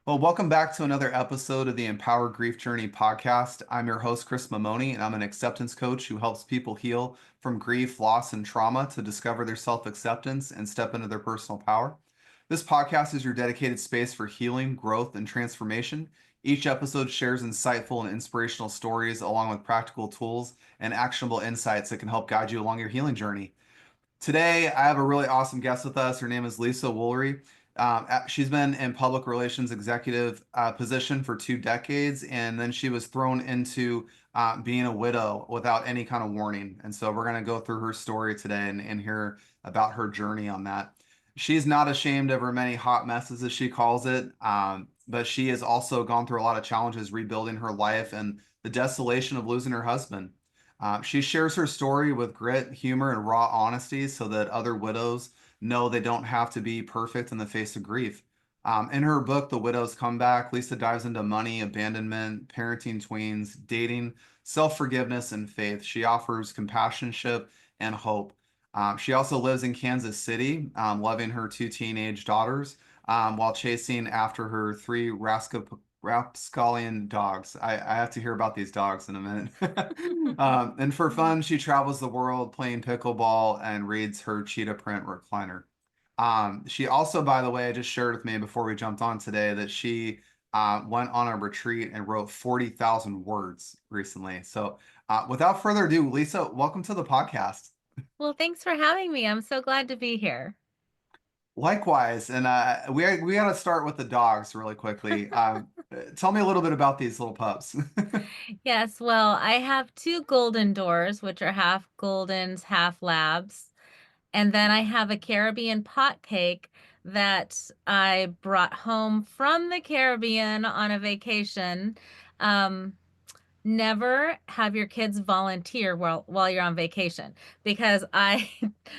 Well, welcome back to another episode of the Empower Grief Journey podcast. I'm your host, Chris Mamone, and I'm an acceptance coach who helps people heal from grief, loss, and trauma to discover their self-acceptance and step into their personal power. This podcast is your dedicated space for healing, growth, and transformation. Each episode shares insightful and inspirational stories along with practical tools and actionable insights that can help guide you along your healing journey. Today, I have a really awesome guest with us. Her name is Lisa Woolery. She's been in public relations executive position for 2 decades, and then she was thrown into being a widow without any kind of warning. And so we're going to go through her story today and hear about her journey on that. She's not ashamed of her many hot messes, as she calls it, but she has also gone through a lot of challenges rebuilding her life and the desolation of losing her husband. She shares her story with grit, humor, and raw honesty so that other widows know they don't have to be perfect in the face of grief. In her book, The Widow's Comeback, Lisa dives into money, abandonment, parenting tweens, dating, self forgiveness, and faith. She offers companionship and hope. She also lives in Kansas City, loving her two teenage daughters while chasing after her three rapscallion dogs. I have to hear about these dogs in a minute. And for fun, she travels the world playing pickleball and reads her cheetah print recliner. She also, by the way, just shared with me before we jumped on today that she went on a retreat and wrote 40,000 words recently. So, without further ado, Lisa, welcome to the podcast. Well, thanks for having me. I'm so glad to be here. Likewise, and we got to start with the dogs really quickly. Tell me a little bit about these little pups. Yes, well, I have two golden doors, which are half goldens, half labs. And then I have a Caribbean pot cake that I brought home from the Caribbean on a vacation. Um, Never have your kids volunteer while you're on vacation because I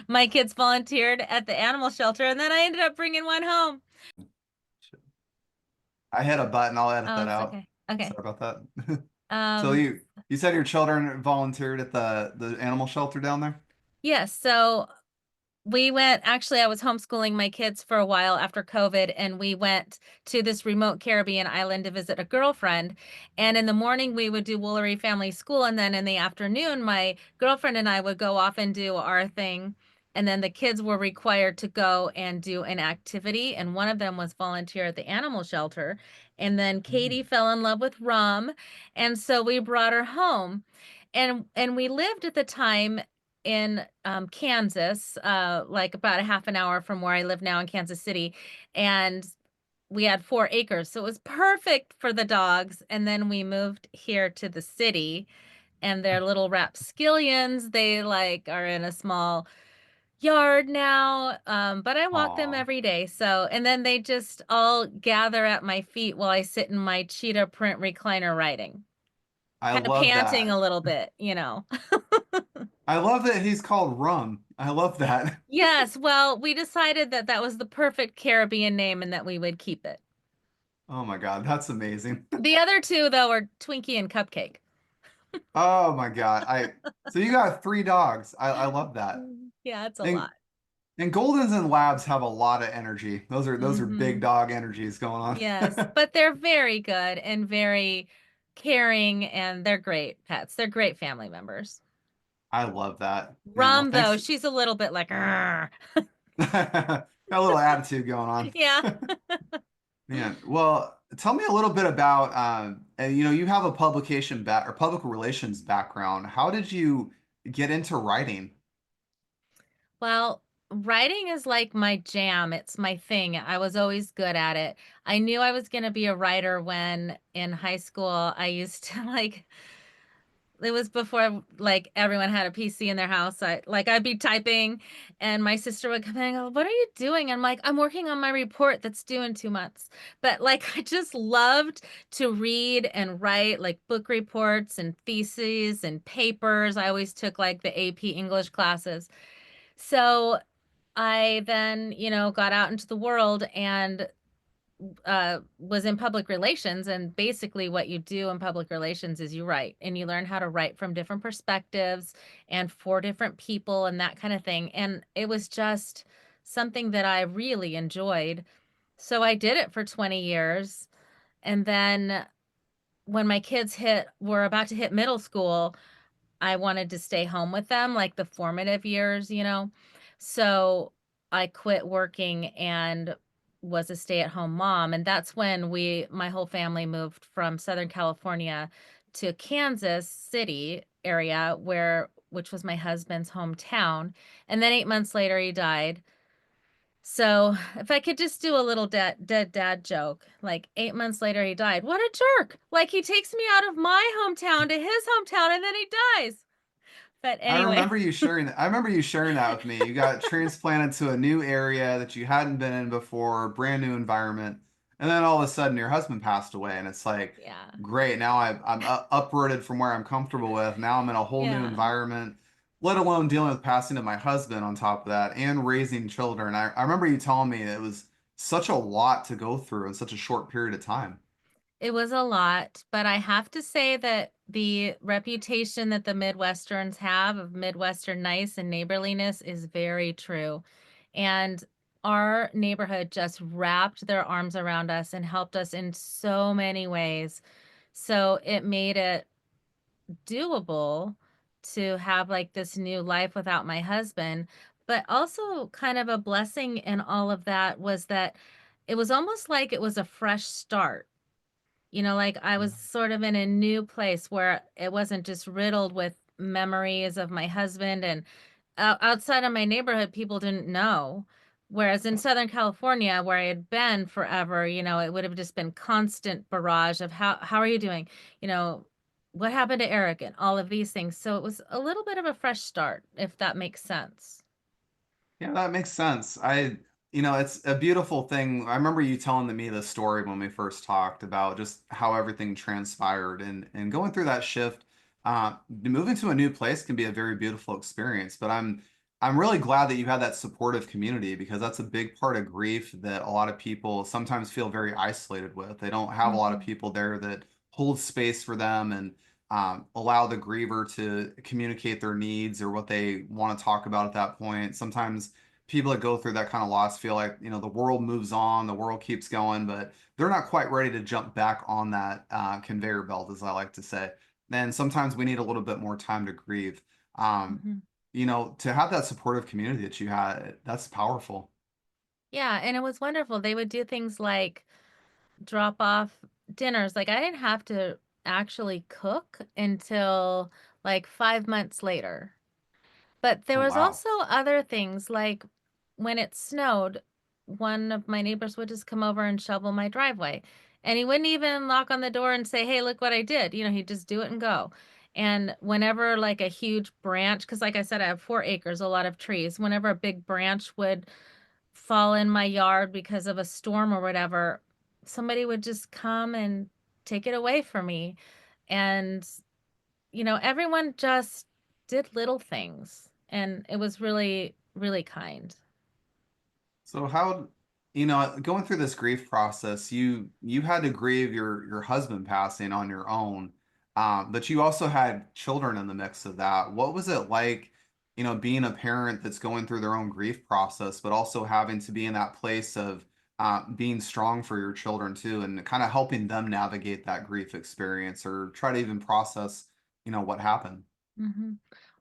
my kids volunteered at the animal shelter and then I ended up bringing one home. I hit a button. I'll edit Oh, that it's out. okay. Okay. Sorry about that. So Um, you said your children volunteered at the animal shelter down there? yes, so we went, actually, I was homeschooling my kids for a while after COVID, and we went to this remote Caribbean island to visit a girlfriend. And in the morning, we would do Woolery Family School. And then in the afternoon, my girlfriend and I would go off and do our thing. And then the kids were required to go and do an activity. And one of them was volunteer at the animal shelter. And then Katie fell in love with rum. And so we brought her home. And we lived at the time in Kansas, like about a half an hour from where I live now in Kansas City. And we had 4 acres. So it was perfect for the dogs. And then we moved here to the city and they're little rapscallions. They like are in a small yard now. But I walk them Aw, every day. So, and then they just all gather at my feet while I sit in my cheetah print recliner writing, I kind of love panting that. a little bit. I love that he's called Rum. I love that. Yes, well, we decided that that was the perfect Caribbean name and that we would keep it. Oh my God, that's amazing. The other two, though, are Twinkie and Cupcake. Oh my God. So you got three dogs. I love that. Yeah, it's a And lot. and Goldens and Labs have a lot of energy. Those are big Hmm. dog energies going Yes, on. but they're very good and very caring, and they're great pets. They're great family members. I love that. Man, well, Rum, though, thanks. she's a little bit like, "Arr." Got a little attitude going on. Yeah. Man, well, tell me a little bit about, you have a publication back or public relations background. How did you get into writing? Well, writing is like my jam. It's my thing. I was always good at it. I knew I was going to be a writer when in high school I used to like it was before like everyone had a PC in their house. I'd be typing and my sister would come in and go, "What are you doing?" I'm like, "I'm working on my report that's due in 2 months." But like I just loved to read and write like book reports and theses and papers. I always took like the AP English classes. So I then, got out into the world and was in public relations. And basically, what you do in public relations is you write and you learn how to write from different perspectives and for different people and that kind of thing. And it was just something that I really enjoyed. So I did it for 20 years. And then when my kids were about to hit middle school, I wanted to stay home with them, like the formative years, you know? So I quit working and was a stay-at-home mom. And that's when my whole family moved from Southern California to Kansas City area, which was my husband's hometown. And then 8 months later, he died. So if I could just do a little dead dad joke, like 8 months later, he died. What a jerk. Like he takes me out of my hometown to his hometown and then he dies. But anyway, I remember you sharing that with me. You got transplanted to a new area that you hadn't been in before, brand new environment, and then all of a sudden your husband passed away, and it's like, yeah. great. Now I'm uprooted from where I'm comfortable with. Now I'm in a whole new Yeah. environment, let alone dealing with passing of my husband on top of that and raising children. I remember you telling me it was such a lot to go through in such a short period of time. It was a lot, but I have to say that the reputation that the Midwesterns have of Midwestern nice and neighborliness is very true. And our neighborhood just wrapped their arms around us and helped us in so many ways. So it made it doable to have like this new life without my husband. But also, kind of a blessing in all of that was that it was almost like it was a fresh start. You know, like I was sort of in a new place where it wasn't just riddled with memories of my husband, and outside of my neighborhood, people didn't know. Whereas in Southern California, where I had been forever, you know, it would have just been constant barrage of how are you doing? You know, what happened to Eric and all of these things. So it was a little bit of a fresh start, if that makes sense. Yeah, that makes sense. It's a beautiful thing. I remember you telling me the story when we first talked about just how everything transpired and going through that shift. Moving to a new place can be a very beautiful experience, but I'm really glad that you had that supportive community because that's a big part of grief that a lot of people sometimes feel very isolated with. They don't have a lot of Hmm. people there that hold space for them and allow the griever to communicate their needs or what they want to talk about at that point. Sometimes people that go through that kind of loss feel like, the world moves on, the world keeps going, but they're not quite ready to jump back on that conveyor belt, as I like to say. And sometimes we need a little bit more time to grieve. Um, Hmm. to have that supportive community that you had, that's powerful. Yeah, and it was wonderful. They would do things like drop off dinners. Like I didn't have to actually cook until like 5 months later. But there Oh, was wow. also other things like when it snowed, one of my neighbors would just come over and shovel my driveway. And he wouldn't even knock on the door and say, "Hey, look what I did." You know, he'd just do it and go. And whenever like a huge branch, because like I said, I have 4 acres, a lot of trees. Whenever a big branch would fall in my yard because of a storm or whatever, somebody would just come and take it away from me. And, you know, everyone just did little things. And it was really, really kind. So going through this grief process, you had to grieve your husband passing on your own, but you also had children in the mix of that. What was it like, being a parent that's going through their own grief process, but also having to be in that place of being strong for your children too, and kind of helping them navigate that grief experience or try to even process, what happened. Hmm.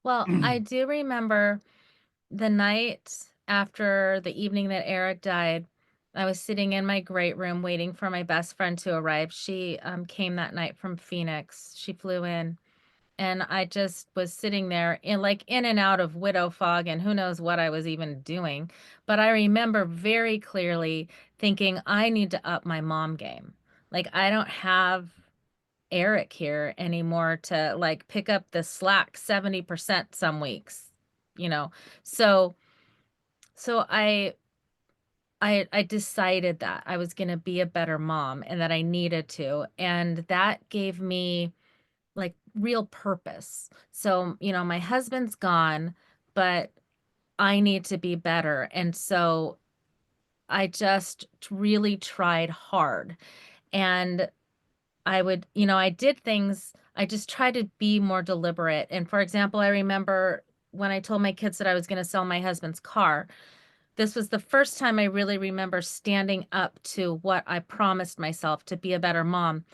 Well, I do remember the night after the evening that Eric died. I was sitting in my great room waiting for my best friend to arrive. She came that night from Phoenix. She flew in. And I just was sitting there in and out of widow fog and who knows what I was even doing. But I remember very clearly thinking I need to up my mom game. Like I don't have Eric here anymore to like pick up the slack 70% some weeks, you know. So so I decided that I was going to be a better mom and that I needed to, and that gave me like real purpose. So, you know, my husband's gone, but I need to be better. And so I just really tried hard. And I would, you know, I did things, I just tried to be more deliberate. And for example, I remember when I told my kids that I was going to sell my husband's car, this was the first time I really remember standing up to what I promised myself to be a better mom.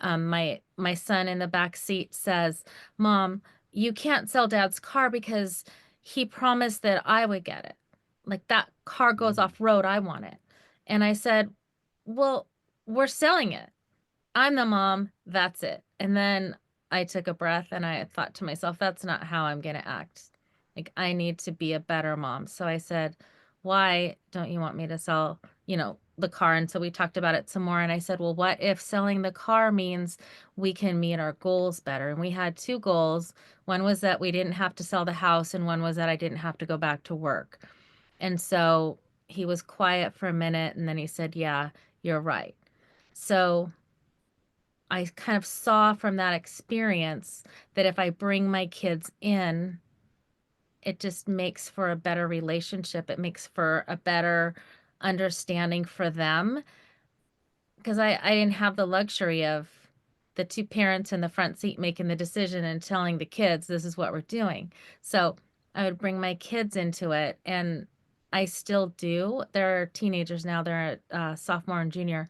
My son in the back seat says, "Mom, you can't sell Dad's car because he promised that I would get it. Like that car goes Mm. off road, I want it." And I said, "Well, we're selling it. I'm the mom, that's it." And then I took a breath and I thought to myself, that's not how I'm going to act. Like, I need to be a better mom. So I said, "Why don't you want me to sell, the car?" And so we talked about it some more. And I said, "Well, what if selling the car means we can meet our goals better?" And we had two goals. One was that we didn't have to sell the house, and one was that I didn't have to go back to work. And so he was quiet for a minute and then he said, "Yeah, you're right." So I kind of saw from that experience that if I bring my kids in, it just makes for a better relationship. It makes for a better understanding for them because I didn't have the luxury of the two parents in the front seat making the decision and telling the kids, this is what we're doing. So I would bring my kids into it, and I still do. They're teenagers now, they're sophomore and junior.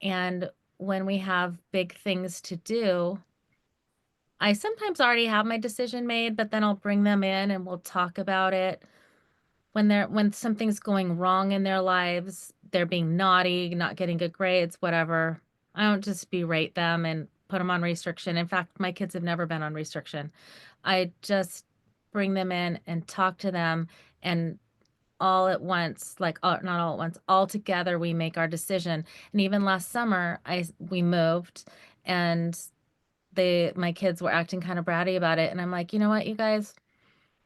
And when we have big things to do, I sometimes already have my decision made, but then I'll bring them in and we'll talk about it. When something's going wrong in their lives, they're being naughty, not getting good grades, whatever. I don't just berate them and put them on restriction. In fact, my kids have never been on restriction. I just bring them in and talk to them, and all at once, like, not all at once, all together we make our decision. And even last summer, we moved, and my kids were acting kind of bratty about it. And I'm like, you know what, you guys,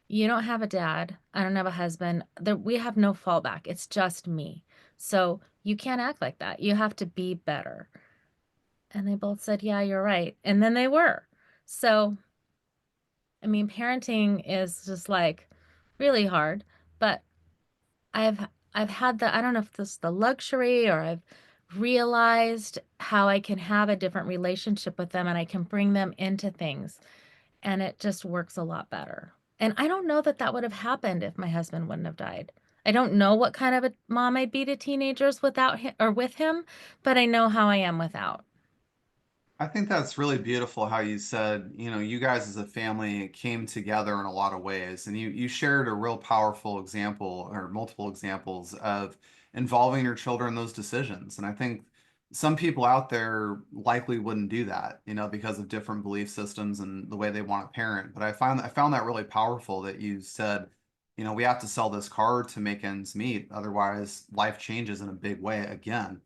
you don't have a dad. I don't have a husband. We have no fallback. It's just me. So you can't act like that. You have to be better. And they both said, yeah, you're right. And then they were. So, I mean, parenting is just like really hard, but I've I've had I don't know if this is the luxury, or I've realized how I can have a different relationship with them and I can bring them into things, and it just works a lot better. And I don't know that that would have happened if my husband wouldn't have died. I don't know what kind of a mom I'd be to teenagers without him or with him, but I know how I am without. I think that's really beautiful how you said, you guys as a family came together in a lot of ways. And you shared a real powerful example or multiple examples of involving your children in those decisions. And I think some people out there likely wouldn't do that, because of different belief systems and the way they want to parent. But I found that really powerful that you said, we have to sell this car to make ends meet. Otherwise, life changes in a big way again.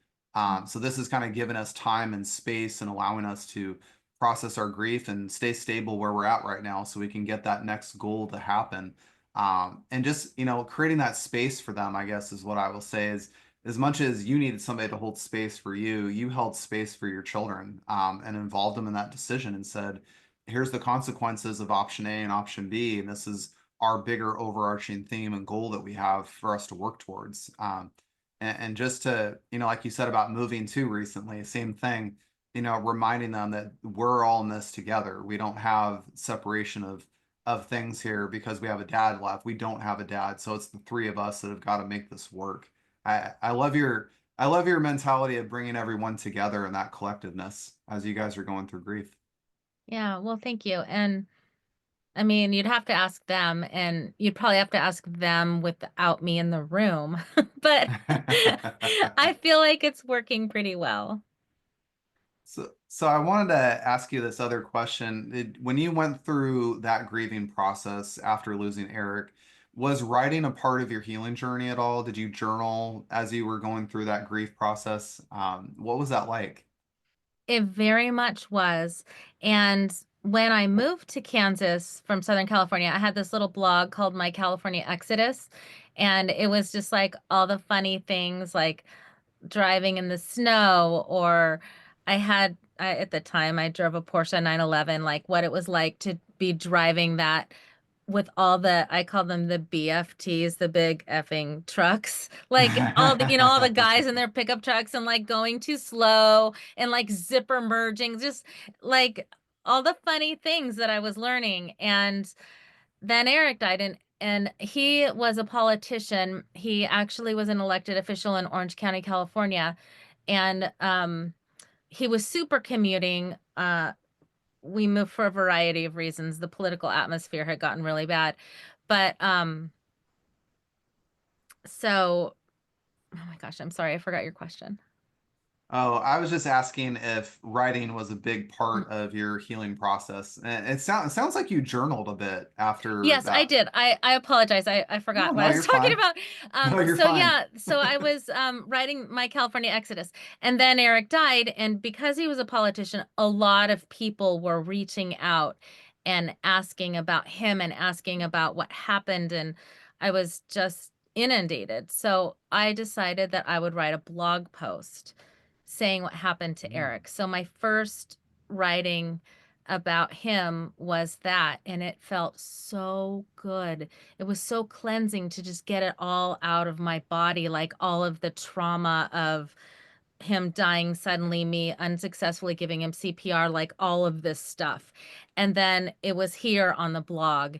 So this has kind of given us time and space and allowing us to process our grief and stay stable where we're at right now so we can get that next goal to happen. And just, creating that space for them, I guess, is what I will say is as much as you needed somebody to hold space for you, you held space for your children, and involved them in that decision and said, here's the consequences of option A and option B. And this is our bigger overarching theme and goal that we have for us to work towards. And just to, like you said about moving too recently, same thing, reminding them that we're all in this together. We don't have separation of things here because we have a dad left. We don't have a dad. So it's the three of us that have got to make this work. I love your mentality of bringing everyone together in that collectiveness as you guys are going through grief. Yeah, well, thank you. And I mean, you'd have to ask them, and you'd probably have to ask them without me in the room. But I feel like it's working pretty well. So I wanted to ask you this other question. When you went through that grieving process after losing Eric, was writing a part of your healing journey at all? Did you journal as you were going through that grief process? What was that like? It very much was. And when I moved to Kansas from Southern California, I had this little blog called My California Exodus. And it was just like all the funny things, like driving in the snow, or at the time I drove a Porsche 911, like what it was like to be driving that with all I call them the BFTs, the big effing trucks, like all the guys in their pickup trucks, and like going too slow and like zipper merging, just like all the funny things that I was learning. And then Eric died, and and he was a politician. He actually was an elected official in Orange County, California, and he was super commuting. We moved for a variety of reasons. The political atmosphere had gotten really bad. But so oh my gosh, I'm sorry, I forgot your question. Oh, I was just asking if writing was a big Mm. part of your healing process. And it sounds like you journaled a bit after Yes, I that. did. I apologize. I No, forgot what no, I was you're talking fine. about. No, you're So fine. yeah, so I was writing my California Exodus, and then Eric died, and because he was a politician, a lot of people were reaching out and asking about him and asking about what happened, and I was just inundated. So I decided that I would write a blog post saying what happened to Mm. Eric. So my first writing about him was that, and it felt so good. It was so cleansing to just get it all out of my body, like all of the trauma of him dying suddenly, me unsuccessfully giving him CPR, like all of this stuff. And then it was here on the blog.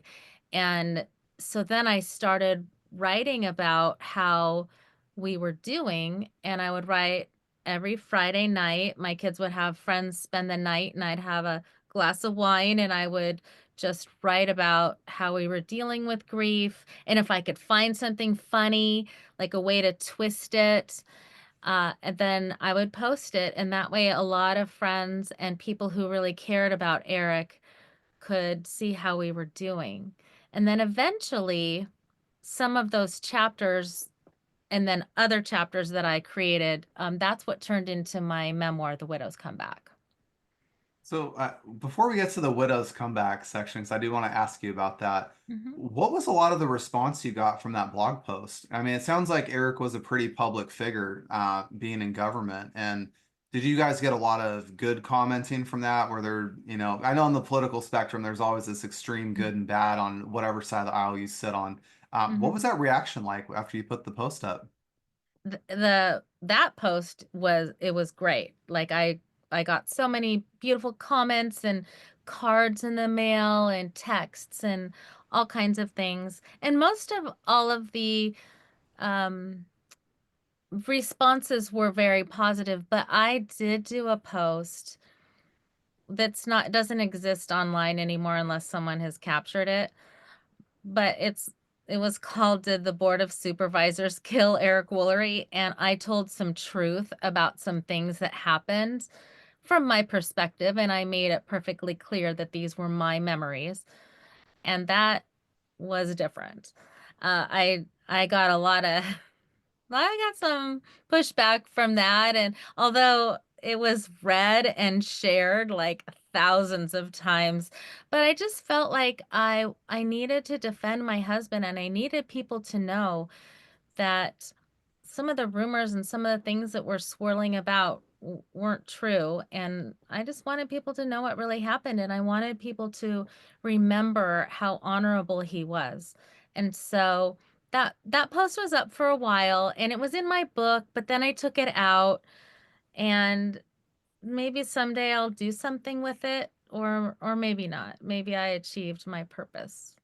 And so then I started writing about how we were doing, and I would write every Friday night. My kids would have friends spend the night, and I'd have a glass of wine, and I would just write about how we were dealing with grief. And if I could find something funny, like a way to twist it, and then I would post it, and that way a lot of friends and people who really cared about Eric could see how we were doing. And then eventually, some of those chapters and then other chapters that I created, that's what turned into my memoir, The Widow's Comeback. So, before we get to the widow's comeback section, because I do want to ask you about that, Mhm. what was a lot of the response you got from that blog post? I mean, it sounds like Eric was a pretty public figure, being in government. And did you guys get a lot of good commenting from that? Where there, I know on the political spectrum, there's always this extreme good and bad on whatever side of the aisle you sit on. What was Mhm. that reaction like after you put the post up? The that post was it was great. Like I got so many beautiful comments and cards in the mail and texts and all kinds of things. And most of all of the um responses were very positive, but I did do a post that's not doesn't exist online anymore unless someone has captured it. But it was called "Did the Board of Supervisors Kill Eric Woolery?" And I told some truth about some things that happened from my perspective, and I made it perfectly clear that these were my memories, and that was different. I got a lot of I got some pushback from that, and although it was read and shared like thousands of times, but I just felt like I needed to defend my husband, and I needed people to know that some of the rumors and some of the things that were swirling about weren't true. And I just wanted people to know what really happened. And I wanted people to remember how honorable he was. And so that post was up for a while, and it was in my book, but then I took it out, and maybe someday I'll do something with it, or maybe not. Maybe I achieved my purpose.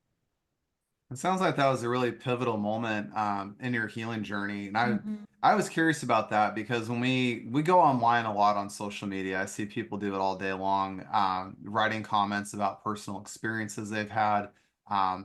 It sounds like that was a really pivotal moment in your healing journey, and Mhm. I was curious about that because when we go online a lot on social media, I see people do it all day long, writing comments about personal experiences they've had,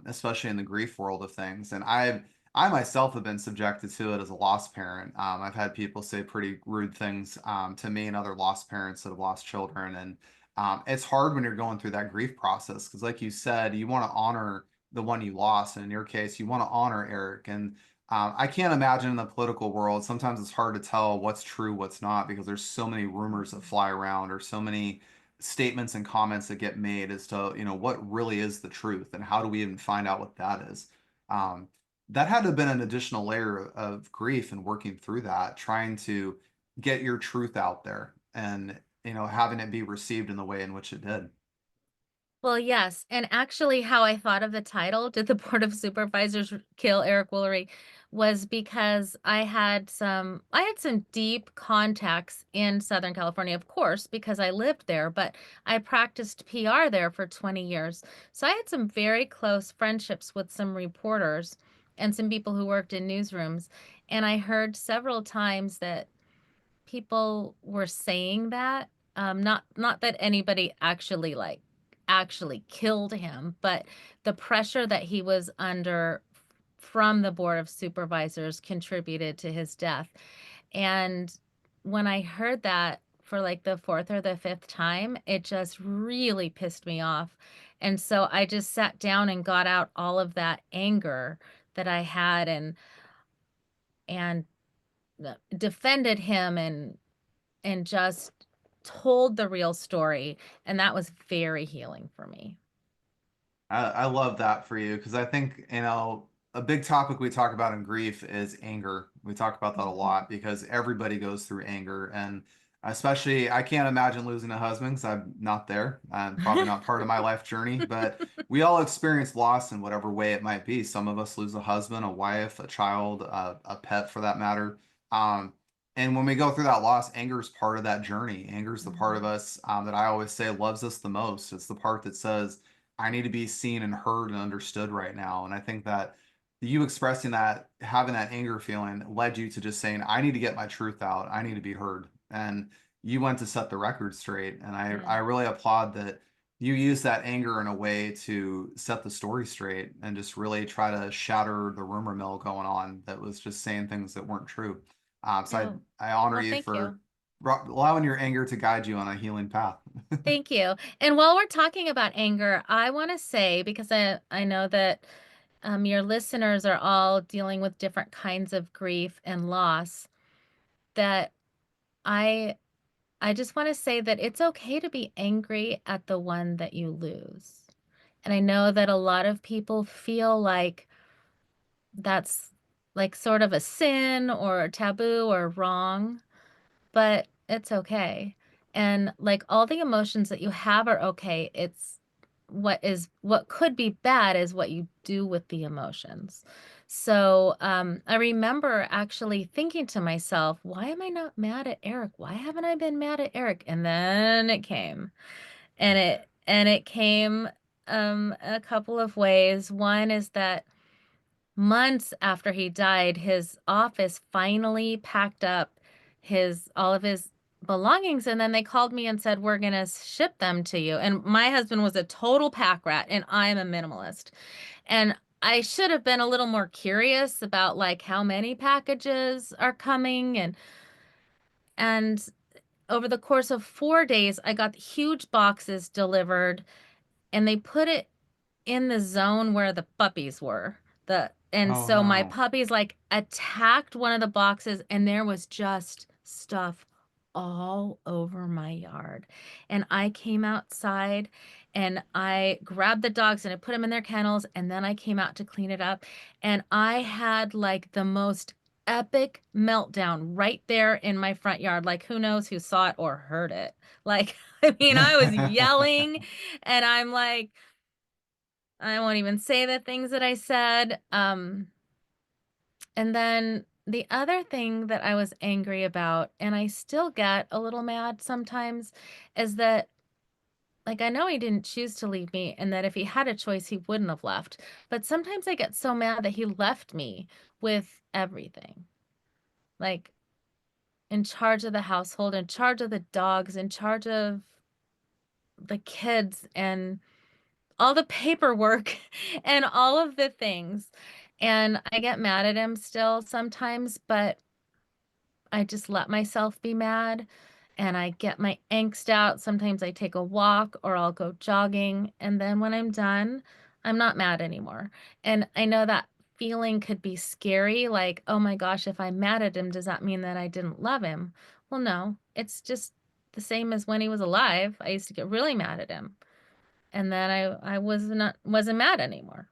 especially in the grief world of things. And I myself have been subjected to it as a lost parent. I've had people say pretty rude things to me and other lost parents that have lost children, and it's hard when you're going through that grief process because, like you said, you want to honor the one you lost. And in your case, you want to honor Eric. And I can't imagine in the political world, sometimes it's hard to tell what's true, what's not, because there's so many rumors that fly around or so many statements and comments that get made as to, what really is the truth and how do we even find out what that is. Um, that had to have been an additional layer of grief and working through that, trying to get your truth out there and, having it be received in the way in which it did. Well, yes, and actually how I thought of the title, "Did the Board of Supervisors Kill Eric Woolery?" was because I had some deep contacts in Southern California, of course, because I lived there, but I practiced PR there for 20 years. So I had some very close friendships with some reporters and some people who worked in newsrooms, and I heard several times that people were saying that, not that anybody actually killed him, but the pressure that he was under from the board of supervisors contributed to his death. And when I heard that for like the fourth or the fifth time, it just really pissed me off. And so I just sat down and got out all of that anger that I had, and defended him, and just told the real story, and that was very healing for me. I love that for you because I think, a big topic we talk about in grief is anger. We talk about that a Mhm. lot because everybody goes through anger. And especially, I can't imagine losing a husband because I'm not there. I'm probably not part of my life journey, but we all experience loss in whatever way it might be. Some of us lose a husband, a wife, a child, a pet for that matter. Um, and when we go through that loss, anger is part of that journey. Anger is the part of Mhm. us that I always say loves us the most. It's the part that says, I need to be seen and heard and understood right now. And I think that you expressing that, having that anger feeling led you to just saying, I need to get my truth out. I need to be heard. And you went to set the record straight. And I Yeah. really applaud that you use that anger in a way to set the story straight and just really try to shatter the rumor mill going on that was just saying things that weren't true. So Oh, I honor well, you thank for you. allowing your anger to guide you on a healing path. Thank you. And while we're talking about anger, I want to say, because I know that your listeners are all dealing with different kinds of grief and loss, that I I just want to say that it's okay to be angry at the one that you lose. And I know that a lot of people feel like that's like sort of a sin or a taboo or wrong, but it's okay. And like all the emotions that you have are okay. It's what could be bad is what you do with the emotions. So I remember actually thinking to myself, why am I not mad at Eric? Why haven't I been mad at Eric? And then it came. And it came a couple of ways. One is that months after he died, his office finally packed up his all of his belongings, and then they called me and said, "We're gonna ship them to you." And my husband was a total pack rat, and I'm a minimalist. And I should have been a little more curious about like how many packages are coming, and over the course of 4 days, I got huge boxes delivered, and they put it in the zone where the puppies were. And Oh so my no. puppies like attacked one of the boxes, and there was just stuff all over my yard. And I came outside and I grabbed the dogs and I put them in their kennels, and then I came out to clean it up, and I had like the most epic meltdown right there in my front yard. Like who knows who saw it or heard it. Like I mean, I was yelling, and I'm like, I won't even say the things that I said. And then the other thing that I was angry about, and I still get a little mad sometimes, is that, like, I know he didn't choose to leave me, and that if he had a choice, he wouldn't have left. But sometimes I get so mad that he left me with everything, like in charge of the household, in charge of the dogs, in charge of the kids, and all the paperwork and all of the things. And I get mad at him still sometimes, but I just let myself be mad and I get my angst out. Sometimes I take a walk or I'll go jogging. And then when I'm done, I'm not mad anymore. And I know that feeling could be scary, like, oh my gosh, if I'm mad at him, does that mean that I didn't love him? Well, no, it's just the same as when he was alive. I used to get really mad at him. And then I wasn't mad anymore.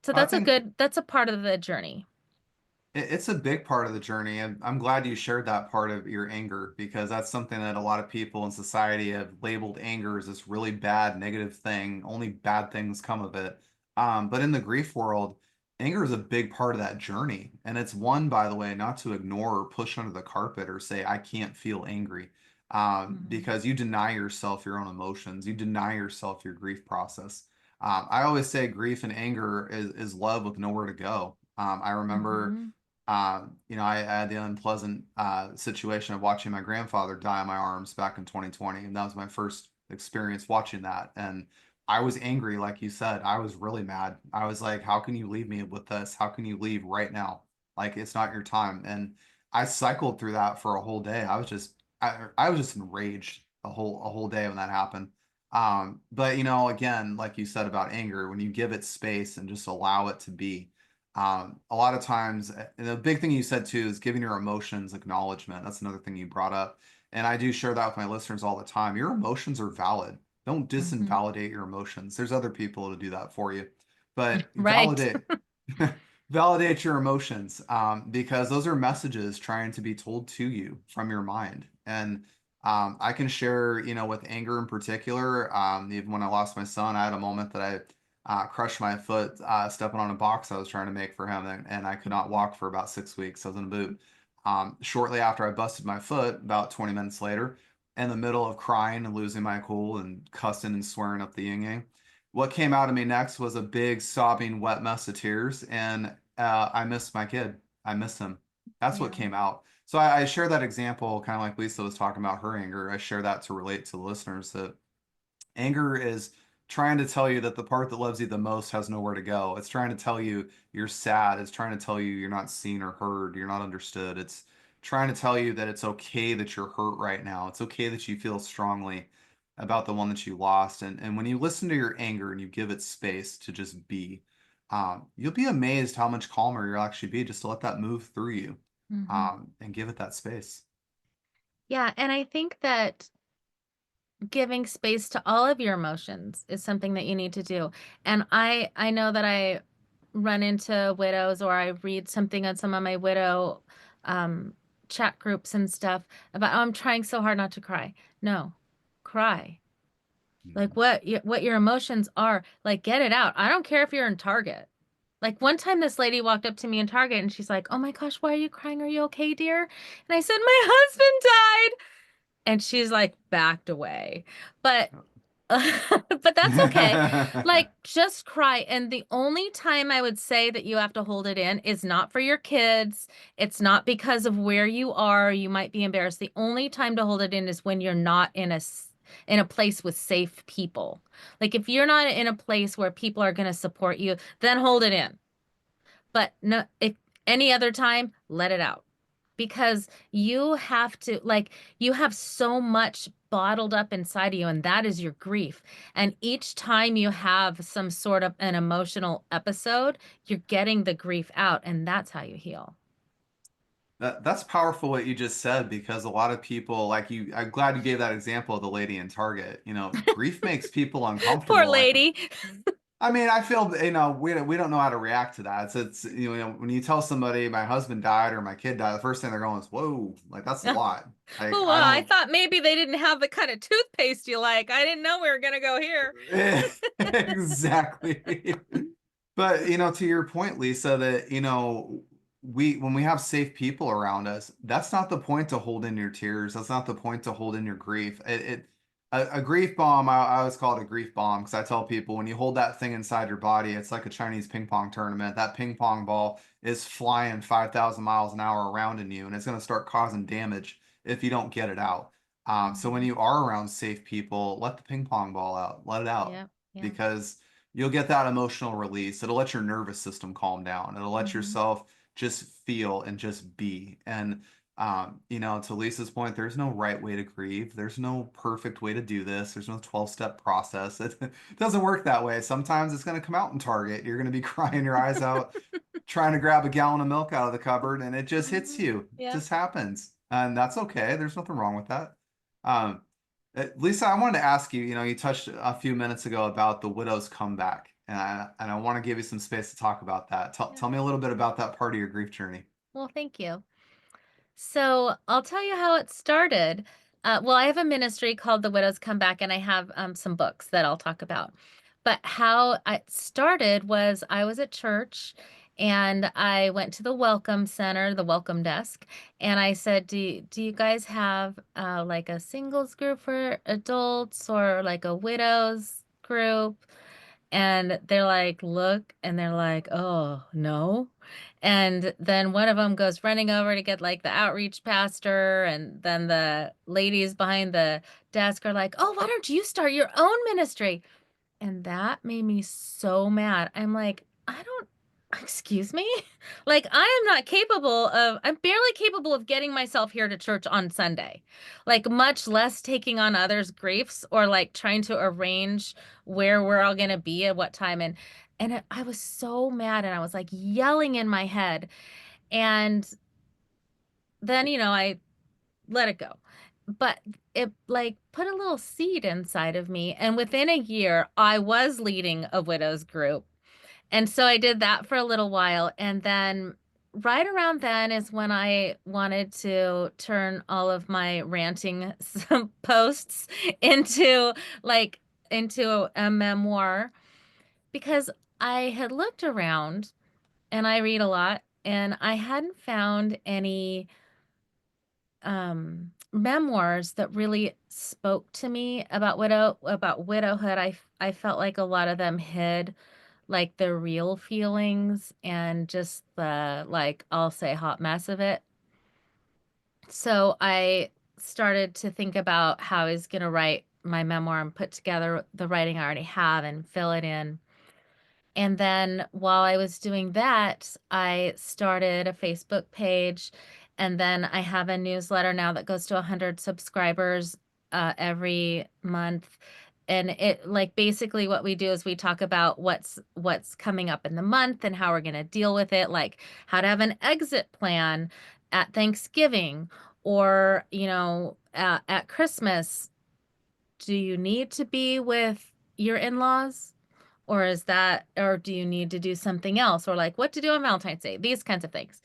So I think that's a part of the journey. It's a big part of the journey. And I'm glad you shared that part of your anger because that's something that a lot of people in society have labeled anger as this really bad, negative thing. Only bad things come of it. But in the grief world, anger is a big part of that journey. And it's one, by the way, not to ignore or push under the carpet or say, I can't feel angry, Mhm. because you deny yourself your own emotions. You deny yourself your grief process. I always say grief and anger is love with nowhere to go. I remember Mhm. I had the unpleasant situation of watching my grandfather die in my arms back in 2020, and that was my first experience watching that. And I was angry, like you said. I was really mad. I was like, "How can you leave me with this? How can you leave right now? Like it's not your time." And I cycled through that for a whole day. I was just enraged a whole day when that happened. But again, like you said about anger, when you give it space and just allow it to be, a lot of times, and the big thing you said too is giving your emotions acknowledgement. That's another thing you brought up. And I do share that with my listeners all the time. Your emotions are valid. Don't Mhm. disinvalidate your emotions. There's other people to do that for you, but Right. validate your emotions, because those are messages trying to be told to you from your mind. And I can share, with anger in particular, even when I lost my son, I had a moment that I crushed my foot stepping on a box I was trying to make for him, and I could not Mhm. walk for about 6 weeks. I was in a boot. Shortly after I busted my foot, about 20 minutes later, in the middle of crying and losing my cool and cussing and swearing up the yin yang, what came out of me next was a big sobbing wet mess of tears, and I missed my kid. I missed him. That's what Yeah. came out. So I share that example, kind of like Lisa was talking about her anger. I share that to relate to the listeners that anger is trying to tell you that the part that loves you the most has nowhere to go. It's trying to tell you you're sad. It's trying to tell you you're not seen or heard. You're not understood. It's trying to tell you that it's okay that you're hurt right now. It's okay that you feel strongly about the one that you lost. And when you listen to your anger and you give it space to just be, you'll be amazed how much calmer you'll actually be just to let that move through you, Mhm. and give it that space. Yeah, and I think that giving space to all of your emotions is something that you need to do. And I know that I run into widows or I read something on some of my widow um chat groups and stuff about, oh, I'm trying so hard not to cry. No. Cry. Like Mhm. what your emotions are, like get it out. I don't care if you're in Target. Like one time this lady walked up to me in Target and she's like, "Oh my gosh, why are you crying? Are you okay, dear?" And I said, "My husband died." And she's like backed away. But but that's okay. Like just cry. And the only time I would say that you have to hold it in is not for your kids. It's not because of where you are. You might be embarrassed. The only time to hold it in is when you're not in a place with safe people. Like if you're not in a place where people are going to support you, then hold it in. But no, if any other time, let it out because you have to, like, you have so much bottled up inside of you, and that is your grief. And each time you have some sort of an emotional episode, you're getting the grief out, and that's how you heal. That's powerful what you just said because a lot of people like you, I'm glad you gave that example of the lady in Target. Grief makes people Poor uncomfortable. lady. I mean, I feel, we don't know how to react to that. It's when you tell somebody my husband died or my kid died, the first thing they're going is, "Whoa, like that's a lot." Like Oh, I wow. I don't. thought maybe they didn't have the kind of toothpaste you like. I didn't know we were gonna go here. Exactly. But to your point, Lisa, that we when we have safe people around us, that's not the point to hold in your tears. That's not the point to hold in your grief. A grief bomb, I always call it a grief bomb because I tell people when you hold that thing inside your body, it's like a Chinese ping pong tournament. That ping pong ball is flying 5,000 miles an hour around in you, and it's going to start causing damage if you don't get it out. So when Mhm. you are around safe people, let the ping pong ball out, let it out, Yeah, yeah. because you'll get that emotional release. It'll let your nervous system calm down. It'll let Mhm. yourself just feel and just be. And to Lisa's point, there's no right way to grieve. There's no perfect way to do this. There's no 12-step process. It doesn't work that way. Sometimes it's going to come out in Target. You're going to be crying your eyes out trying to grab a gallon of milk out of the cupboard and it just hits Mhm. you. It Yeah. just happens. And that's okay. There's nothing wrong with that. Um, Lisa, I wanted to ask you, you touched a few minutes ago about the widow's comeback, and I want to give you some space to talk about that. Tell Yeah. me a little bit about that part of your grief journey. Well, thank you. So I'll tell you how it started. Well, I have a ministry called The Widows Come Back, and I have some books that I'll talk about. But how it started was I was at church and I went to the welcome center, the welcome desk, and I said, do you guys have like a singles group for adults or like a widows group? And they're like, look, and they're like, oh, no. And then one of them goes running over to get like the outreach pastor. And then the ladies behind the desk are like, oh, why don't you start your own ministry? And that made me so mad. I'm like, I don't, excuse me? Like, I am not capable of, I'm barely capable of getting myself here to church on Sunday, like, much less taking on others' griefs or like trying to arrange where we're all going to be at what time. I was so mad and I was like yelling in my head. And then, I let it go. But it like put a little seed inside of me. And within a year, I was leading a widows group. And so I did that for a little while. And then right around then is when I wanted to turn all of my ranting posts into like into a memoir because I had looked around and I read a lot and I hadn't found any memoirs that really spoke to me about widowhood. I felt like a lot of them hid like the real feelings and just the like I'll say hot mess of it. So I started to think about how I was going to write my memoir and put together the writing I already have and fill it in. And then while I was doing that, I started a Facebook page. And then I have a newsletter now that goes to 100 subscribers every month. And it like basically what we do is we talk about what's coming up in the month and how we're going to deal with it, like how to have an exit plan at Thanksgiving or, at Christmas. Do you need to be with your in-laws? Or do you need to do something else? Or like what to do on Valentine's Day, these kinds of things.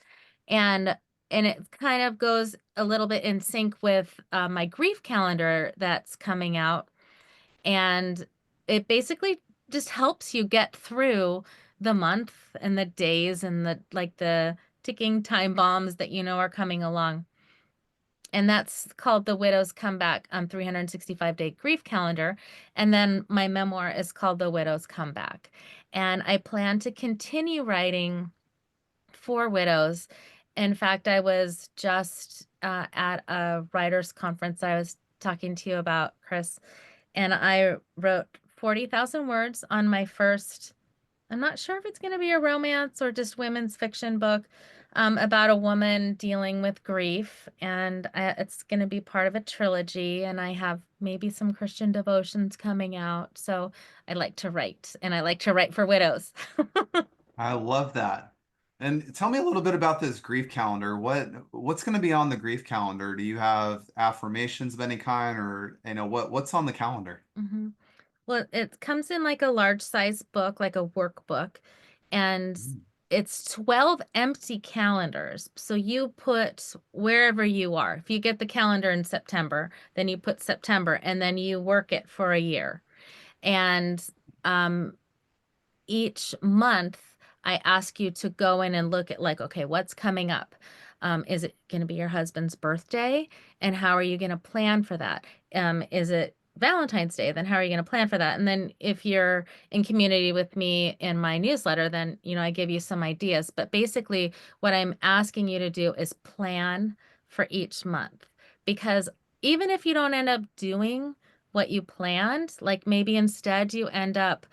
And and it kind of goes a little bit in sync with my grief calendar that's coming out. And it basically just helps you get through the month and the days and the ticking time bombs that are coming along. And that's called The Widow's Comeback 365-Day Grief Calendar. And then my memoir is called The Widow's Comeback. And I plan to continue writing for widows. In fact, I was just at a writers' conference I was talking to you about, Chris, and I wrote 40,000 words on my first. I'm not sure if it's going to be a romance or just women's fiction book about a woman dealing with grief. And it's going to be part of a trilogy. And I have maybe some Christian devotions coming out. So I like to write, and I like to write for widows. I love that. And tell me a little bit about this grief calendar. What's going to be on the grief calendar? Do you have affirmations of any kind, or what's on the calendar? Mhm. Well, it comes in like a large size book, like a workbook, and Mm. it's 12 empty calendars. So you put wherever you are. If you get the calendar in September, then you put September and then you work it for a year. And um, each month I ask you to go in and look at like, okay, what's coming up? Is it going to be your husband's birthday? And how are you going to plan for that? Is it Valentine's Day? Then how are you going to plan for that? And then if you're in community with me in my newsletter, then, I give you some ideas. But basically what I'm asking you to do is plan for each month, because even if you don't end up doing what you planned, like maybe instead you end up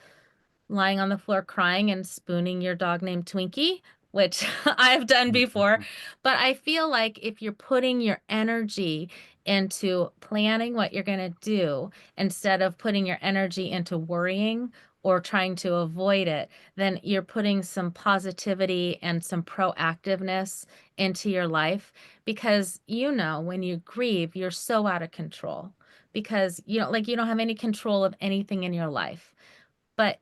lying on the floor crying and spooning your dog named Twinkie, which I've done before. But I feel like if you're putting your energy into planning what you're going to do instead of putting your energy into worrying or trying to avoid it, then you're putting some positivity and some proactiveness into your life. Because when you grieve, you're so out of control because you don't have any control of anything in your life, but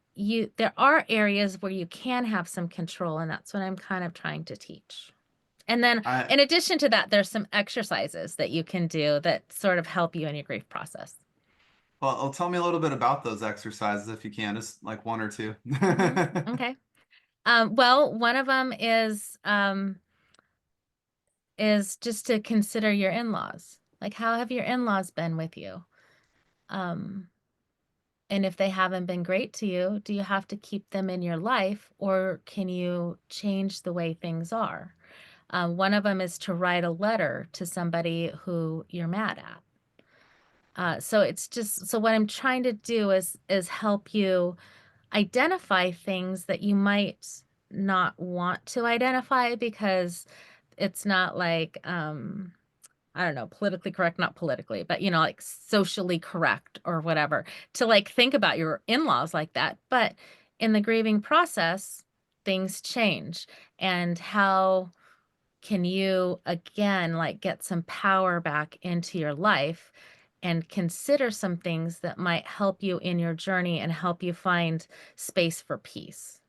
there are areas where you can have some control, and that's what I'm kind of trying to teach. And then I in addition to that, there's some exercises that you can do that sort of help you in your grief process. well, tell me a little bit about those exercises if you can, just like one or two. Okay. Well, one of them is just to consider your in-laws. Like, how have your in-laws been with you? Um, and if they haven't been great to you, do you have to keep them in your life, or can you change the way things are? One of them is to write a letter to somebody who you're mad at. So it's just so what I'm trying to do is help you identify things that you might not want to identify because it's not like I don't know, politically correct, not politically, but like socially correct or whatever to like think about your in-laws like that. But in the grieving process, things change. And how can you again like get some power back into your life and consider some things that might help you in your journey and help you find space for peace?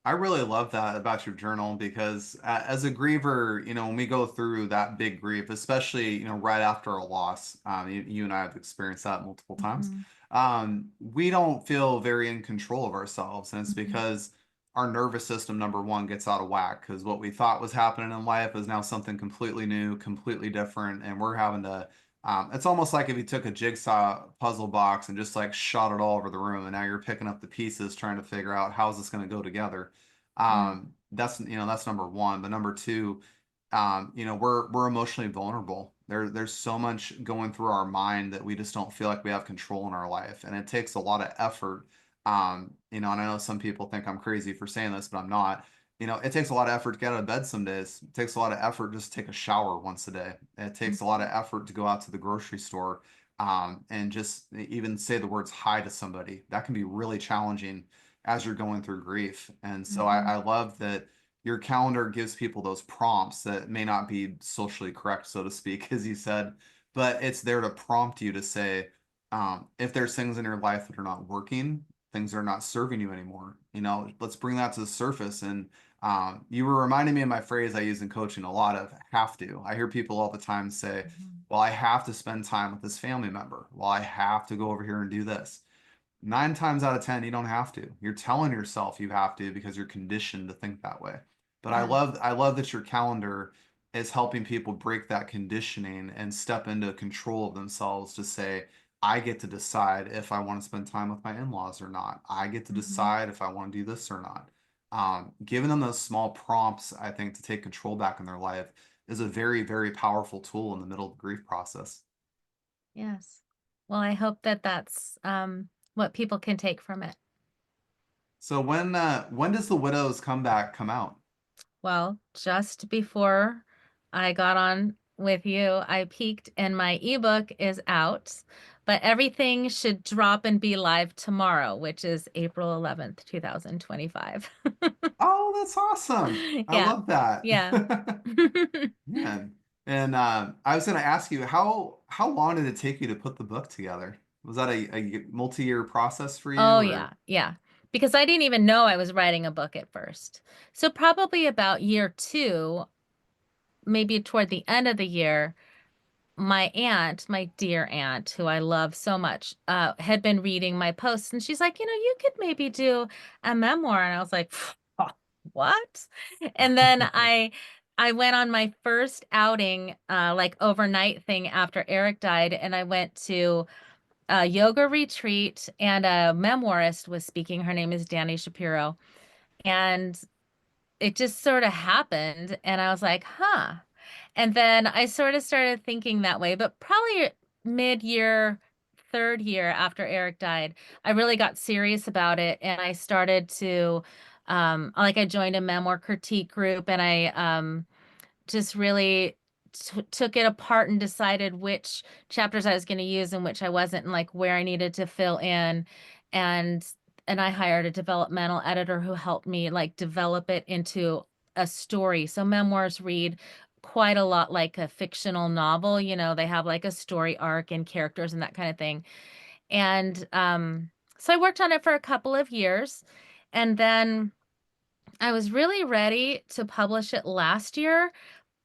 I really love that about your journal because as a griever, when we go through that big grief, especially, right after a loss, you and I have experienced that multiple times. Mhm, We don't feel very in control of ourselves. And it's mhm, because our nervous system, number one, gets out of whack because what we thought was happening in life is now something completely new, completely different. And we're having to, it's almost like if you took a jigsaw puzzle box and just like shot it all over the room, and now you're picking up the pieces trying to figure out how's this going to go together. yeah. That's number one. But number two, we're emotionally vulnerable. There's so much going through our mind that we just don't feel like we have control in our life, and it takes a lot of effort. And I know some people think I'm crazy for saying this, but I'm not. It takes a lot of effort to get out of bed some days. It takes a lot of effort just to take a shower once a day. It takes a lot of Mhm, effort to go out to the grocery store, and just even say the words hi to somebody. That can be really challenging as you're going through grief. And so I, mhm, I love that your calendar gives people those prompts that may not be socially correct, so to speak, as you said, but it's there to prompt you to say, if there's things in your life that are not working, things are not serving you anymore, let's bring that to the surface. And you were reminding me of my phrase I use in coaching a lot of have to. I hear people all the time say, mhm, well, I have to spend time with this family member. Well, I have to go over here and do this. 9 times out of 10, you don't have to. You're telling yourself you have to because you're conditioned to think that way. But I yes. love I love that your calendar is helping people break that conditioning and step into control of themselves to say, I get to decide if I want to spend time with my in-laws or not. I get to Mhm. decide if I want to do this or not. Giving them those small prompts, I think, to take control back in their life is a very, very powerful tool in the middle of the grief process. Yes. Well, I hope that that's what people can take from it. So when does the Widow's Comeback come out? Well, just before I got on with you, I peeked and my ebook is out, but everything should drop and be live tomorrow, which is April 11th, 2025. Oh, that's awesome. I Yeah. love that. Yeah. Man. And I was going to ask you, how long did it take you to put the book together? Was that a multi-year process for Oh, you yeah. or? Yeah. Because I didn't even know I was writing a book at first. So probably about year two, maybe toward the end of the year, my aunt, my dear aunt, who I love so much, had been reading my posts and she's like, you could maybe do a memoir. And I was like, what? And then I went on my first outing, like overnight thing after Eric died, and I went to a yoga retreat and a memoirist was speaking. Her name is Danny Shapiro. And it just sort of happened. And I was like, huh. And then I sort of started thinking that way, but probably mid-year, third year after Eric died, I really got serious about it and I started to like I joined a memoir critique group and I just really took it apart and decided which chapters I was going to use and which I wasn't, and like where I needed to fill in. And I hired a developmental editor who helped me like develop it into a story. So memoirs read quite a lot like a fictional novel, they have like a story arc and characters and that kind of thing. And so I worked on it for a couple of years and then I was really ready to publish it last year,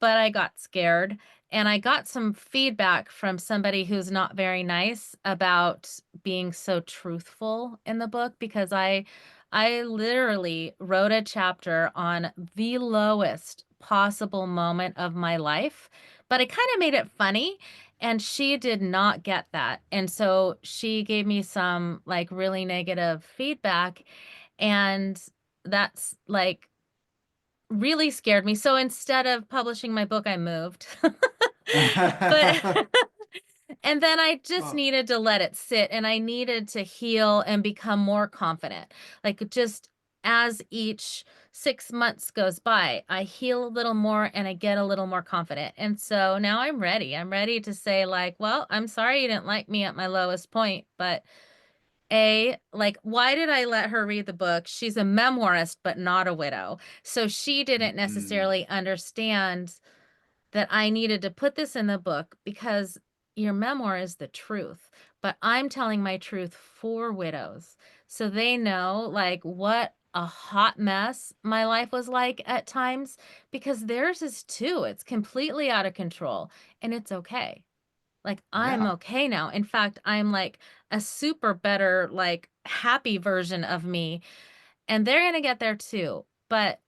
but I got scared, and I got some feedback from somebody who's not very nice about being so truthful in the book because I literally wrote a chapter on the lowest possible moment of my life, but I kinda made it funny, and she did not get that, and so she gave me some, like, really negative feedback, and that's, like, really scared me. So instead of publishing my book, I moved. But and then I just Well, needed to let it sit, and I needed to heal and become more confident. Like, just as each 6 months goes by, I heal a little more and I get a little more confident. And so now I'm ready. I'm ready to say like, "Well, I'm sorry you didn't like me at my lowest point, but like, why did I let her read the book? She's a memoirist, but not a widow. So she didn't mm, necessarily understand that I needed to put this in the book because your memoir is the truth. But I'm telling my truth for widows. So they know like what a hot mess my life was like at times because theirs is too. It's completely out of control and it's okay. Like, I'm yeah. okay now. In fact, I'm like a super better, like, happy version of me, and they're gonna get there too. But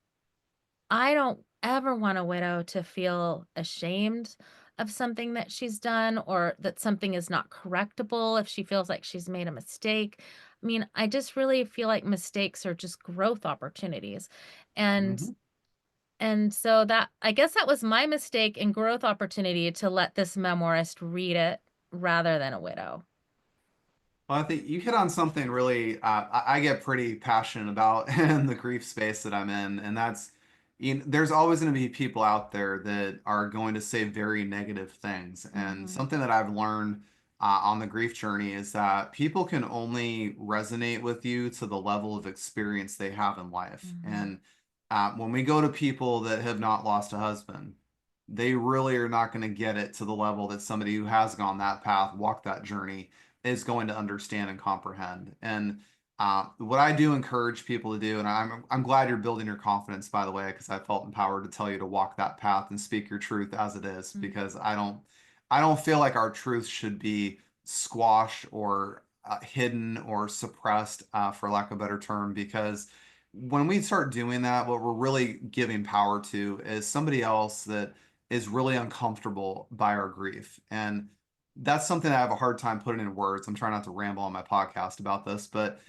I don't ever want a widow to feel ashamed of something that she's done or that something is not correctable if she feels like she's made a mistake. I mean, I just really feel like mistakes are just growth opportunities. And Mhm. and so that I guess that was my mistake and growth opportunity to let this memoirist read it rather than a widow. Well, I think you hit on something really I get pretty passionate about in the grief space that I'm in, and that's there's always going to be people out there that are going to say very negative things. And Mhm, something that I've learned on the grief journey is that people can only resonate with you to the level of experience they have in life. mhm. And when we go to people that have not lost a husband, they really are not going to get it to the level that somebody who has gone that path, walked that journey is going to understand and comprehend. And what I do encourage people to do, and I'm glad you're building your confidence, by the way, because I felt empowered to tell you to walk that path and speak your truth as it is, Mm. because I don't feel like our truth should be squashed or hidden or suppressed, for lack of a better term, because when we start doing that, what we're really giving power to is somebody else that is really uncomfortable by our grief. And that's something I have a hard time putting in words. I'm trying not to ramble on my podcast about this, but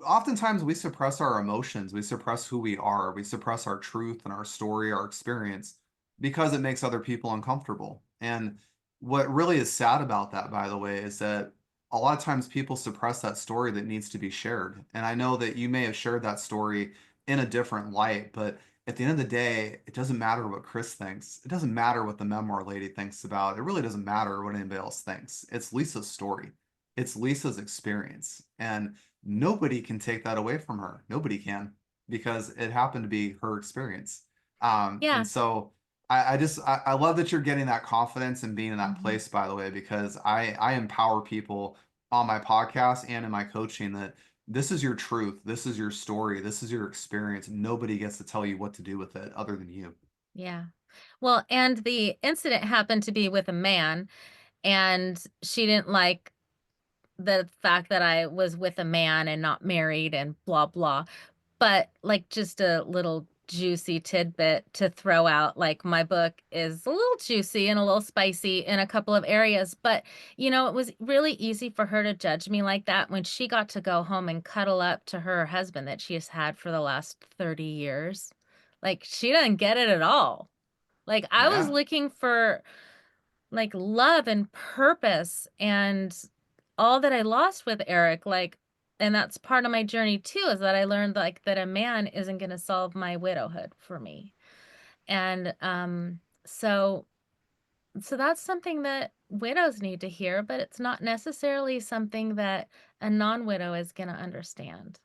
oftentimes we suppress our emotions, we suppress who we are, we suppress our truth and our story, our experience, because it makes other people uncomfortable. And what really is sad about that, by the way, is that a lot of times people suppress that story that needs to be shared. And I know that you may have shared that story in a different light, but at the end of the day, it doesn't matter what Chris thinks. It doesn't matter what the memoir lady thinks about. It really doesn't matter what anybody else thinks. It's Lisa's story. It's Lisa's experience. And nobody can take that away from her. Nobody can because it happened to be her experience. And Yeah. so I love that you're getting that confidence and being in that Mhm. place, by the way, because I empower people on my podcast and in my coaching that this is your truth. This is your story. This is your experience. Nobody gets to tell you what to do with it other than you. Yeah. Well, and the incident happened to be with a man, and she didn't like the fact that I was with a man and not married and blah, blah. But, like, just a little juicy tidbit to throw out, like, my book is a little juicy and a little spicy in a couple of areas, but, it was really easy for her to judge me like that when she got to go home and cuddle up to her husband that she has had for the last 30 years. Like, she doesn't get it at all. Like, I was Yeah. looking for, like, love and purpose and all that I lost with Eric, like and that's part of my journey too, is that I learned, like, that a man isn't gonna solve my widowhood for me. And, so that's something that widows need to hear, but it's not necessarily something that a non-widow is gonna understand.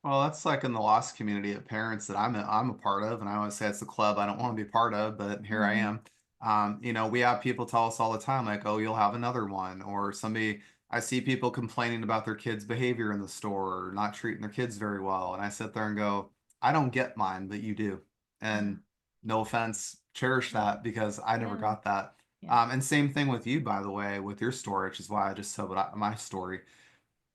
Well, that's like in the lost community of parents that I'm a part of, and I always say it's the club I don't want to be part of, but here I Mhm. am. We have people tell us all the time, like, "Oh, you'll have another one," or somebody. I see people complaining about their kids' behavior in the store or not treating their kids very well, and I sit there and go, I don't get mine, but you do. Yeah. And no offense, cherish Yeah. that because I never Yeah. got that. Yeah. And same thing with you, by the way, with your story, which is why I just said my story.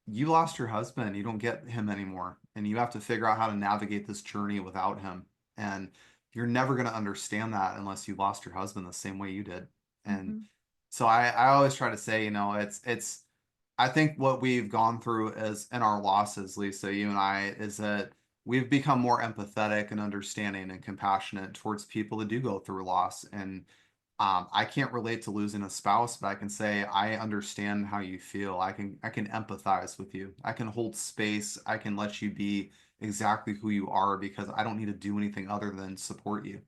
You lost your husband, you don't get him anymore, and you have to figure out how to navigate this journey without him. And you're never going to understand that unless you lost your husband the same way you did. And Hmm. so I always try to say, it's I think what we've gone through is in our losses, Lisa, you and I, is that we've become more empathetic and understanding and compassionate towards people that do go through loss. And I can't relate to losing a spouse, but I can say I understand how you feel. I can empathize with you. I can hold space. I can let you be exactly who you are because I don't need to do anything other than support you.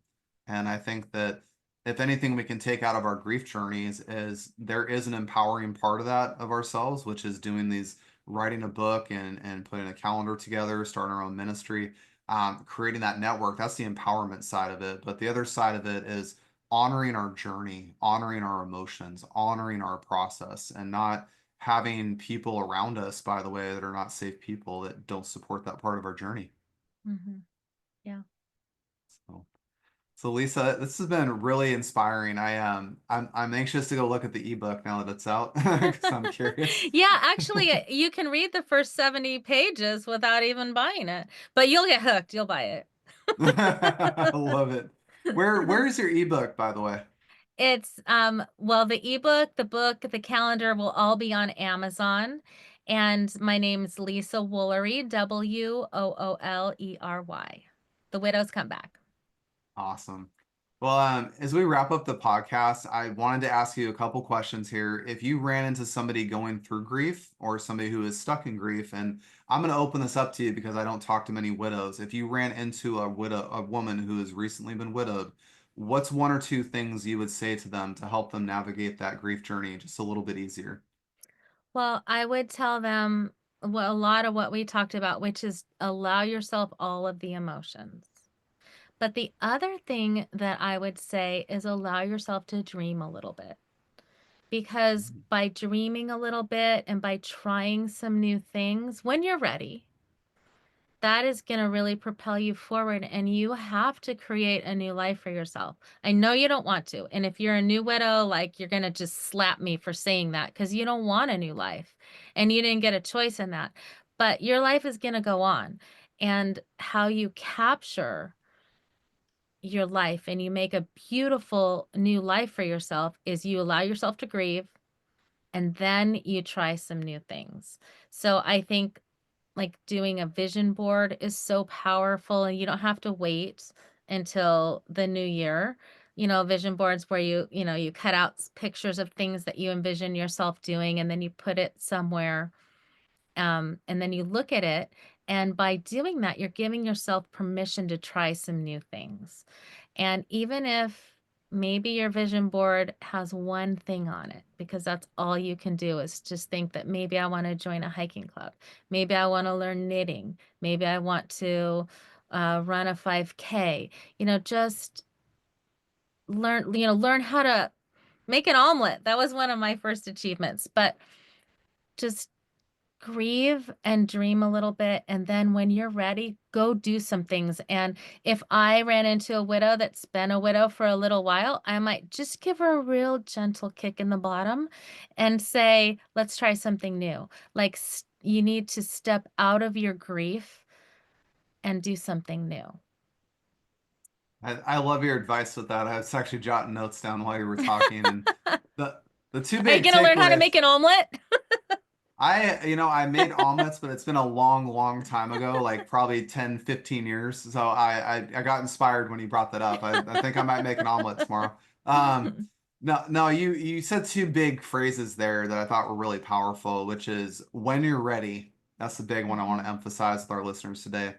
And I think that if anything we can take out of our grief journeys is there is an empowering part of that of ourselves, which is doing these writing a book and putting a calendar together, starting our own ministry, creating that network. That's the empowerment side of it. But the other side of it is honoring our journey, honoring our emotions, honoring our process, and not having people around us, by the way, that are not safe people that don't support that part of our journey. Hmm. Yeah. So, so Lisa, this has been really inspiring. I'm anxious to go look at the ebook now that it's out because I'm curious. Yeah, actually, you can read the first 70 pages without even buying it, but you'll get hooked. You'll buy I it. love it. Where is your ebook, by the way? It's well, the ebook, the book, the calendar will all be on Amazon. And my name's Lisa Woolery, Woolery. The Widows Come Back. Awesome. Well, as we wrap up the podcast, I wanted to ask you a couple questions here. If you ran into somebody going through grief or somebody who is stuck in grief, and I'm going to open this up to you because I don't talk to many widows. If you ran into a woman who has recently been widowed, what's one or two things you would say to them to help them navigate that grief journey just a little bit easier? Well, I would tell them, well, a lot of what we talked about, which is allow yourself all of the emotions. But the other thing that I would say is allow yourself to dream a little bit. Because Mhm. by dreaming a little bit and by trying some new things, when you're ready, that is going to really propel you forward. And you have to create a new life for yourself. I know you don't want to. And if you're a new widow, like you're going to just slap me for saying that because you don't want a new life and you didn't get a choice in that. But your life is going to go on. And how you capture your life and you make a beautiful new life for yourself is you allow yourself to grieve and then you try some new things. So I think like doing a vision board is so powerful and you don't have to wait until the new year. Vision boards where you cut out pictures of things that you envision yourself doing and then you put it somewhere, and then you look at it. And by doing that, you're giving yourself permission to try some new things. And even if maybe your vision board has one thing on it, because that's all you can do is just think that maybe I want to join a hiking club. Maybe I want to learn knitting. Maybe I want to run a 5K. Just learn how to make an omelet. That was one of my first achievements. But just grieve and dream a little bit, and then when you're ready, go do some things. And if I ran into a widow that's been a widow for a little while, I might just give her a real gentle kick in the bottom and say, let's try something new. Like you need to step out of your grief and do something new. I love your advice with that. I was actually jotting notes down while you were talking, and the the two Are you big going to learn how to takeaways. make an omelet? I made omelets, but it's been a long, long time ago, like probably 10, 15 years. So I got inspired when you brought that up. I think I might make an omelet tomorrow. Um, no, no, you said two big phrases there that I thought were really powerful, which is when you're ready. That's the big one I want to Mhm. emphasize with our listeners today.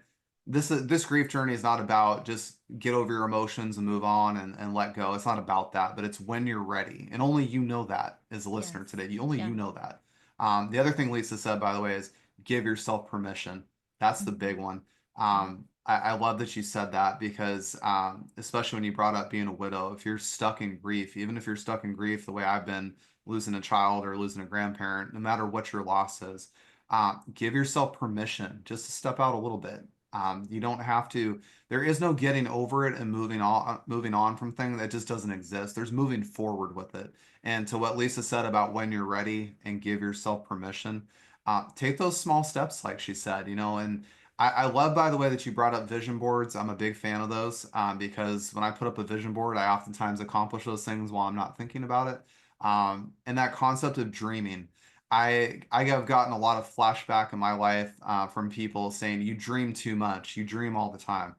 This grief journey is not about just get over your emotions and move on and let go. It's not about that, but it's when you're ready. And only you know that as a listener Yes. today. Only Yeah. you know that. The other thing Lisa said, by the way, is give yourself permission. That's the Mhm. big one. Yeah. I love that you said that because, especially when you brought up being a widow, if you're stuck in grief, even if you're stuck in grief the way I've been losing a child or losing a grandparent, no matter what your loss is, give yourself permission just to step out a little bit. You don't have to, there is no getting over it and moving on from things that just doesn't exist. There's moving forward with it. And to what Lisa said about when you're ready and give yourself permission, take those small steps, like she said, and I love, by the way, that you brought up vision boards. I'm a big fan of those because when I put up a vision board, I oftentimes accomplish those things while I'm not thinking about it. And that concept of dreaming. I have gotten a lot of flashback in my life from people saying you dream too much, you dream all the time.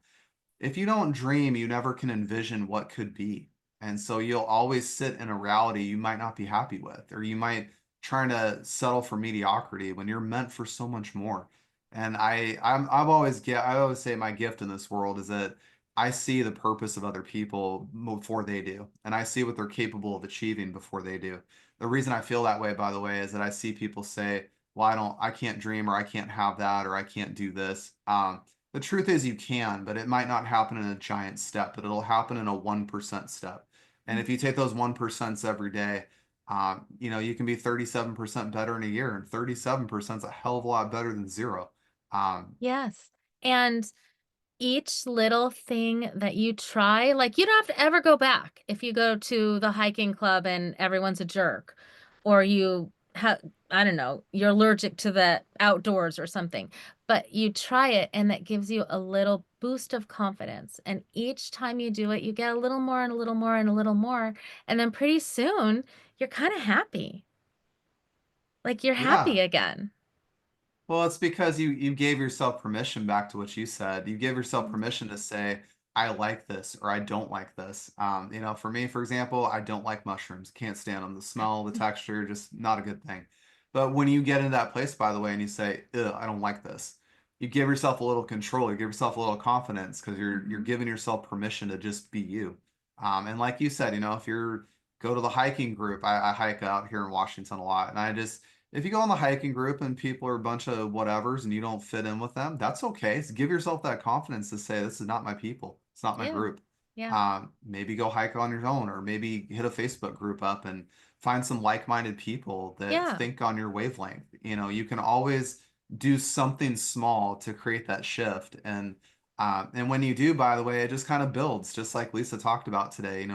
If you don't dream, you never can envision what could be. And so you'll always sit in a reality you might not be happy with, or you might trying to settle for mediocrity when you're meant for so much more. And I always say my gift in this world is that I see the purpose of other people before they do, and I see what they're capable of achieving before they do. The reason I feel that way, by the way, is that I see people say, "Well, I can't dream, or I can't have that, or I can't do this." The truth is you can, but it might not happen in a giant step, but it'll happen in a 1% step. And if you take those 1% every day, you can be 37% better in a year, and 37% is a hell of a lot better than zero. Um, Yes. And each little thing that you try, like, you don't have to ever go back if you go to the hiking club and everyone's a jerk, or you have, I don't know, you're allergic to the outdoors or something, but you try it and that gives you a little boost of confidence. And each time you do it, you get a little more and a little more and a little more. And then pretty soon you're kind of happy. Like you're happy yeah, again. well, it's because you gave yourself permission, back to what you said. You gave yourself Mhm. permission to say, I like this or I don't like this. For me, for example, I don't like mushrooms. Can't stand them. The smell, the texture, just not a good thing. But when you get into that place, by the way, and you say, Ugh, I don't like this, you give yourself a little control, you give yourself a little confidence because you're Mhm. giving yourself permission to just be you. And like you said, if you're go to the hiking group, I hike out here in Washington a lot, and I just if you go on the hiking group and people are a bunch of whatevers and you don't fit in with them, that's okay. So give yourself that confidence to say, this is not my people. It's not my Yeah. group. Yeah. Maybe go hike on your own, or maybe hit a Facebook group up and find some like-minded people that Yeah. think on your wavelength. You can always do something small to create that shift. And when you do, by the way, it just kind of builds, just like Lisa talked about today.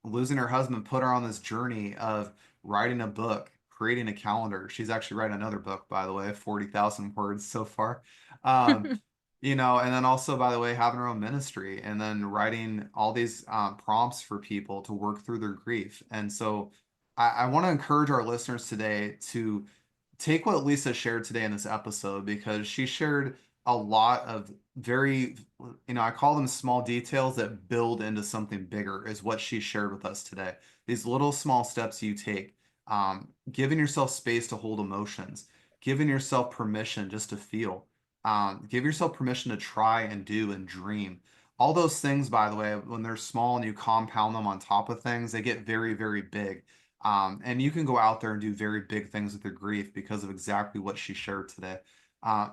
Losing her husband put her on this journey of writing a book, creating a calendar. She's actually writing another book, by the way, 40,000 words so far. Um, and then also, by the way, having her own ministry and then writing all these prompts for people to work through their grief. And so I want to encourage our listeners today to take what Lisa shared today in this episode, because she shared a lot of very, I call them small details that build into something bigger, is what she shared with us today. These little small steps you take, giving yourself space to hold emotions, giving yourself permission just to feel, give yourself permission to try and do and dream. All those things, by the way, when they're small and you compound them on top of things, they get very, very big. And you can go out there and do very big things with your grief because of exactly what she shared today.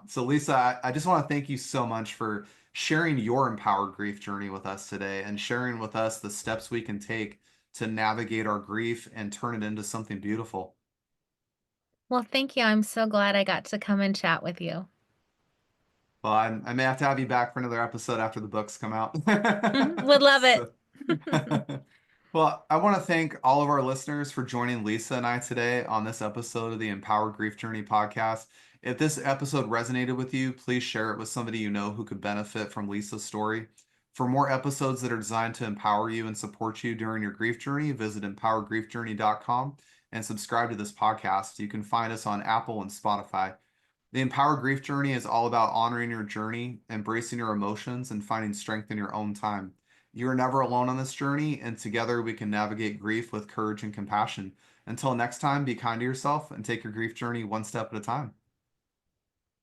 So, Lisa, I just want to thank you so much for sharing your empowered grief journey with us today and sharing with us the steps we can take to navigate our grief and turn it into something beautiful. Well, thank you. I'm so glad I got to come and chat with you. Well, I may have to have you back for another episode after the books come out. Mhm. Would love it. So, well, I want to thank all of our listeners for joining Lisa and I today on this episode of the Empowered Grief Journey podcast. If this episode resonated with you, please share it with somebody you know who could benefit from Lisa's story. For more episodes that are designed to empower you and support you during your grief journey, visit empoweredgriefjourney.com and subscribe to this podcast. You can find us on Apple and Spotify. The Empowered Grief Journey is all about honoring your journey, embracing your emotions, and finding strength in your own time. You are never alone on this journey, and together we can navigate grief with courage and compassion. Until next time, be kind to yourself and take your grief journey one step at a time.